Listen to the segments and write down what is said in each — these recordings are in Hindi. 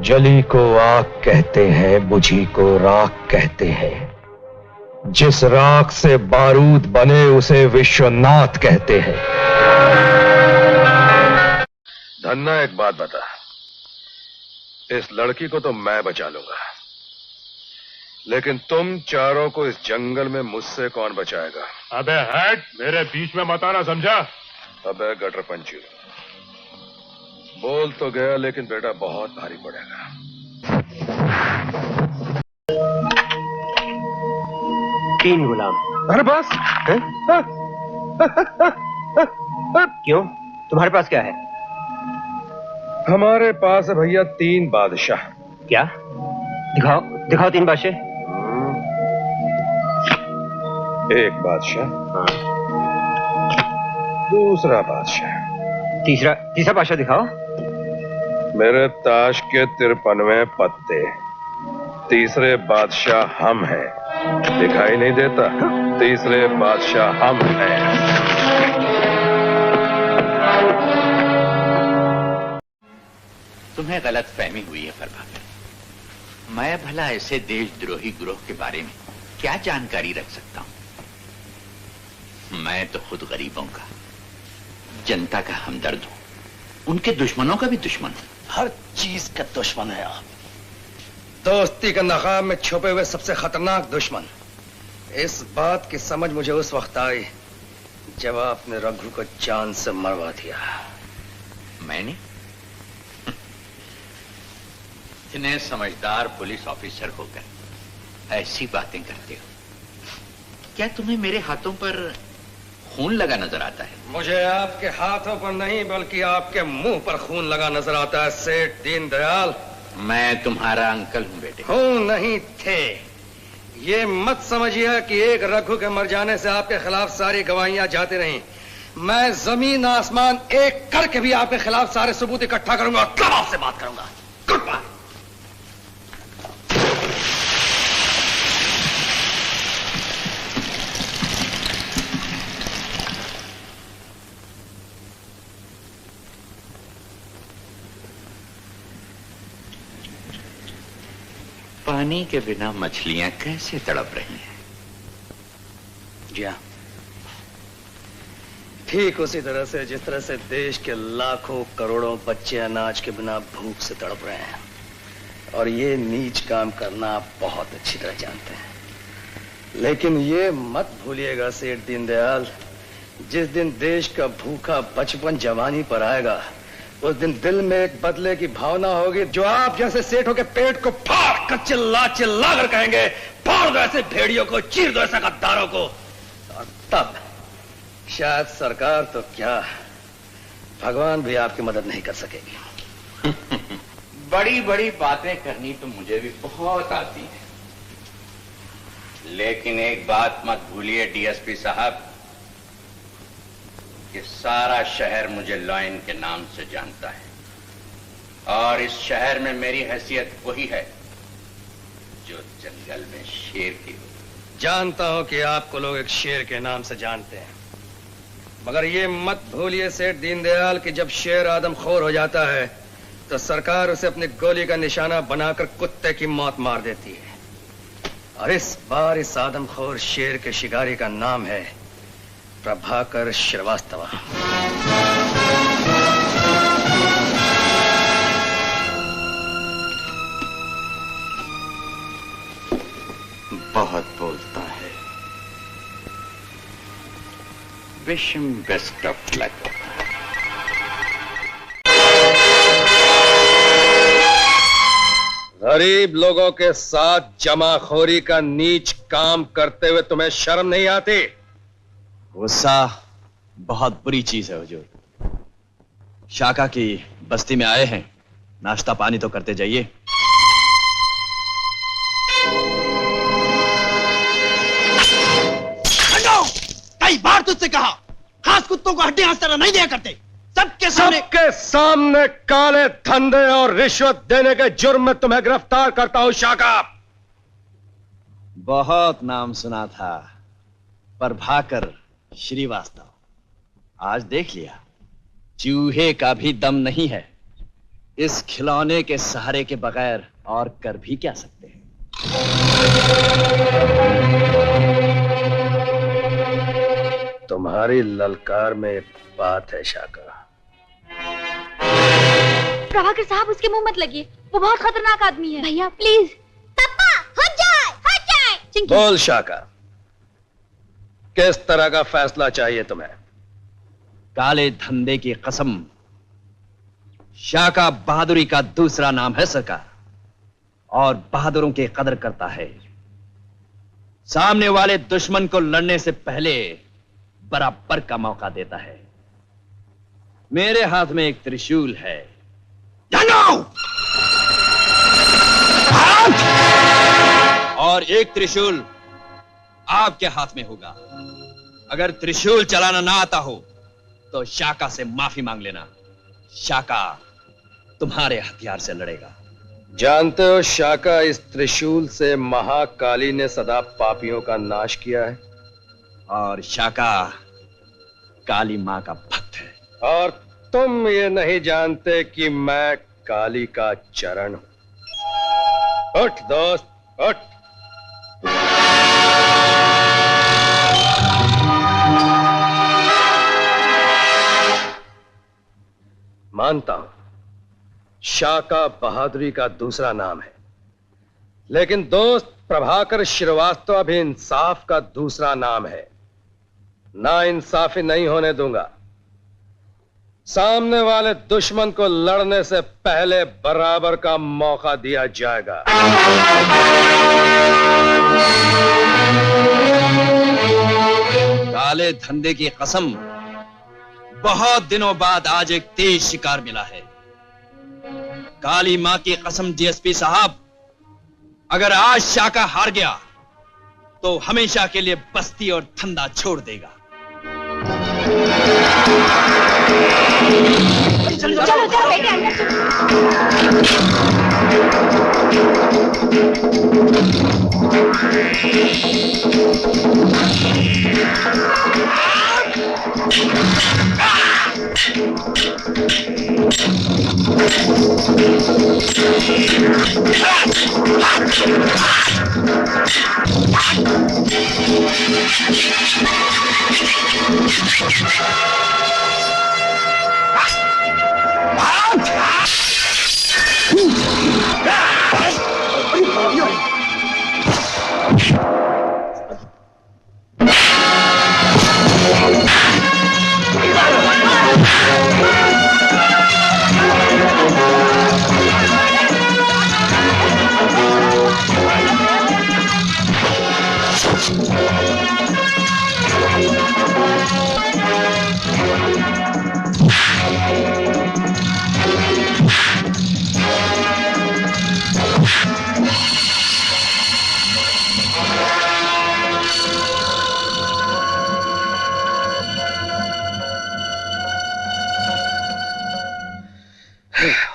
जली को आग कहते हैं, बुझी को राख कहते हैं। जिस राख से बारूद बने उसे विश्वनाथ कहते हैं। धन्ना, एक बात बता, इस लड़की को तो मैं बचा लूंगा, लेकिन तुम चारों को इस जंगल में मुझसे कौन बचाएगा? अबे हट, मेरे बीच में मत आना, समझा? अबे गटर पंचू, बोल तो गया लेकिन बेटा बहुत भारी पड़ेगा। तीन गुलाम तुम्हारे पास? क्यों, तुम्हारे पास क्या है? हमारे पास है भैया 3 बादशाह। क्या? दिखाओ दिखाओ 3 बादशाह। एक बादशाह, दूसरा बादशाह, तीसरा बादशाह दिखाओ। मेरे ताश के 53वें पत्ते। तीसरे बादशाह हम हैं। दिखाई नहीं देता? तीसरे बादशाह हम हैं। तुम्हें गलत फहमी हुई है प्रभाकर। मैं भला ऐसे देशद्रोही गिरोह के बारे में क्या जानकारी रख सकता हूं? मैं तो खुद गरीबों का, जनता का हमदर्द हूं, उनके दुश्मनों का भी दुश्मन हूं। हर चीज का दुश्मन है आप। दोस्ती के नकाब में छुपे हुए सबसे खतरनाक दुश्मन। इस बात की समझ मुझे उस वक्त आई जब आपने रघु को जान से मरवा दिया। मैंने? इतने समझदार पुलिस ऑफिसर होकर ऐसी बातें करते हो। क्या तुम्हें मेरे हाथों पर खून लगा नजर आता है? मुझे आपके हाथों पर नहीं बल्कि आपके मुंह पर खून लगा नजर आता है सेठ दीनदयाल। मैं तुम्हारा अंकल हूं बेटे। खून नहीं थे। ये मत समझिए कि एक रघु के मर जाने से आपके खिलाफ सारी गवाहियां जाती रहीं। मैं जमीन आसमान एक करके भी आपके खिलाफ सारे सबूत इकट्ठा करूंगा और तब आपसे बात करूंगा। Good bye. पानी के बिना मछलियां कैसे तड़प रही हैं? जी हाँ, ठीक उसी तरह से जिस तरह से देश के लाखों करोड़ों बच्चे अनाज के बिना भूख से तड़प रहे हैं। और ये नीच काम करना आप बहुत अच्छी तरह जानते हैं। लेकिन ये मत भूलिएगा सेठ दीनदयाल, जिस दिन देश का भूखा बचपन जवानी पर आएगा उस दिन दिल में एक बदले की भावना होगी जो आप जैसे सेठों के पेट को फाड़ कर चिल्ला चिल्ला कर कहेंगे, फाड़ दो ऐसे भेड़ियों को, चीर दो ऐसे गद्दारों को। और तब शायद सरकार तो क्या, भगवान भी आपकी मदद नहीं कर सकेगी। बड़ी बड़ी बातें करनी तो मुझे भी बहुत आती है, लेकिन एक बात मत भूलिए डीएसपी साहब, कि सारा शहर मुझे लॉयन के नाम से जानता है। और इस शहर में मेरी हैसियत वही है जो जंगल में शेर की हो। जानता हूं कि आपको लोग एक शेर के नाम से जानते हैं, मगर ये मत भूलिए सेठ दीनदयाल कि जब शेर आदमखोर हो जाता है तो सरकार उसे अपनी गोली का निशाना बनाकर कुत्ते की मौत मार देती है। और इस बार इस आदमखोर शेर के शिकारी का नाम है प्रभाकर श्रीवास्तव। बहुत बोलता है। Wish him best of luck. गरीब लोगों के साथ जमाखोरी का नीच काम करते हुए तुम्हें शर्म नहीं आती? गुस्सा बहुत बुरी चीज है हुजूर। शाका की बस्ती में आए हैं, नाश्ता पानी तो करते जाइए। कई बार तुझसे कहा, खास कुत्तों को हड्डी हाथ तरह नहीं दिया करते। सबके सामने काले धंधे और रिश्वत देने के जुर्म में तुम्हें गिरफ्तार करता हूं शाका। बहुत नाम सुना था, प्रभाकर श्रीवास्तव। आज देख लिया, चूहे का भी दम नहीं है। इस खिलौने के सहारे के बगैर और कर भी क्या सकते हैं? तुम्हारी ललकार में एक बात है शाका। प्रभाकर साहब, उसके मुंह मत लगिए, वो बहुत खतरनाक आदमी है। भैया प्लीज। पापा हट जाए, हट जाए। चिंकी। बोल शाका, किस तरह का फैसला चाहिए तुम्हें? काले धंधे की कसम, शाका बहादुरी का दूसरा नाम है सरकार, और बहादुरों की कदर करता है। सामने वाले दुश्मन को लड़ने से पहले बराबर का मौका देता है। मेरे हाथ में एक त्रिशूल है, और एक त्रिशूल आपके हाथ में होगा। अगर त्रिशूल चलाना ना आता हो तो शाका से माफी मांग लेना। शाका तुम्हारे हथियार से लड़ेगा। जानते हो शाका, इस त्रिशूल से महाकाली ने सदा पापियों का नाश किया है। और शाका काली मां का भक्त है। और तुम ये नहीं जानते कि मैं काली का चरण हूं। उठ दोस्त, उठ। मानता हूं शाका बहादुरी का दूसरा नाम है, लेकिन दोस्त प्रभाकर श्रीवास्तव भी इंसाफ का दूसरा नाम है। ना इंसाफी नहीं होने दूंगा। सामने वाले दुश्मन को लड़ने से पहले बराबर का मौका दिया जाएगा। काले धंधे की कसम, बहुत दिनों बाद आज एक तेज शिकार मिला है। काली मां की कसम डीएसपी साहब, अगर आज शाका हार गया तो हमेशा के लिए बस्ती और धंधा छोड़ देगा। चलो चलो बेटे, अंदर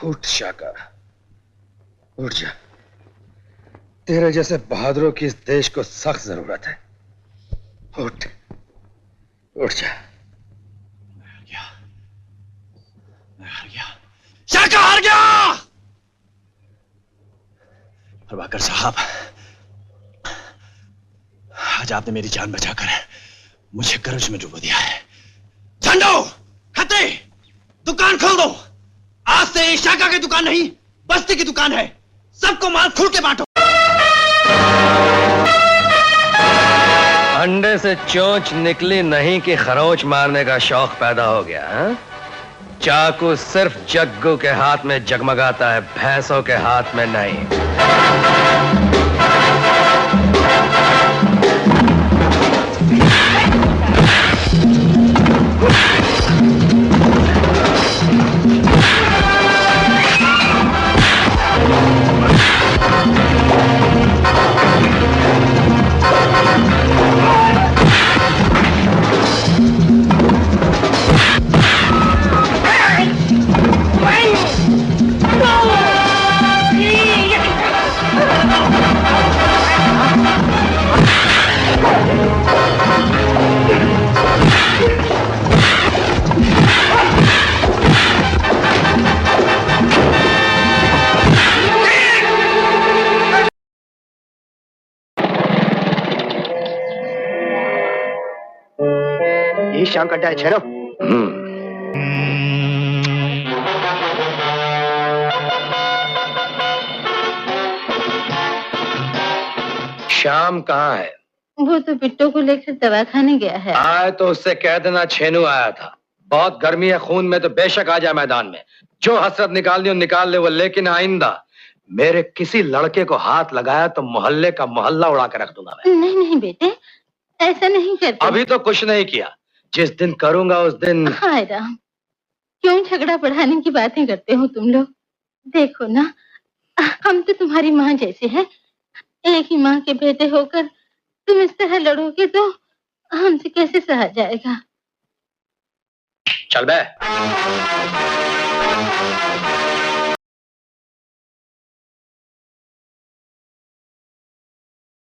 उठ शाका, उठ जा। तेरे जैसे बहादुरों की इस देश को सख्त जरूरत है। उठ, उठ जा। मैं हार गया। शाका हार गया। प्रभाकर साहब, आज आपने मेरी जान बचाकर मुझे कर्ज में डुबो दिया है। झंडो, खतरे, दुकान खोल दो। आज से ये शाका की दुकान नहीं, बस्ती की दुकान है। सबको माल खुल के बांटो। अंडे से चोंच निकली नहीं कि खरोच मारने का शौक पैदा हो गया है? चाकू सिर्फ जग्गू के हाथ में जगमगाता है, भैंसों के हाथ में नहीं। No! यही शाम का अड्डा है छेनो। श्याम कहाँ है? वो तो बिट्टू को लेकर दवाखाने गया है। आए तो उससे कह देना छेनू आया था। बहुत गर्मी है खून में तो बेशक आ जाए मैदान में। जो हसरत निकालनी हो निकाल ले वो, लेकिन आइंदा मेरे किसी लड़के को हाथ लगाया तो मोहल्ले का मोहल्ला उड़ा के रख दूंगा मैं। नहीं नहीं बेटे, ऐसा नहीं करते। अभी तो कुछ नहीं किया, जिस दिन करूंगा उस दिन। हाय राम, क्यों झगड़ा बढ़ाने की बातें करते हो तुम लोग? देखो ना, हम तो तुम्हारी माँ जैसे हैं। एक ही माँ के बेटे होकर तुम इस तरह लड़ोगे तो हमसे कैसे सहा जाएगा? चल बे।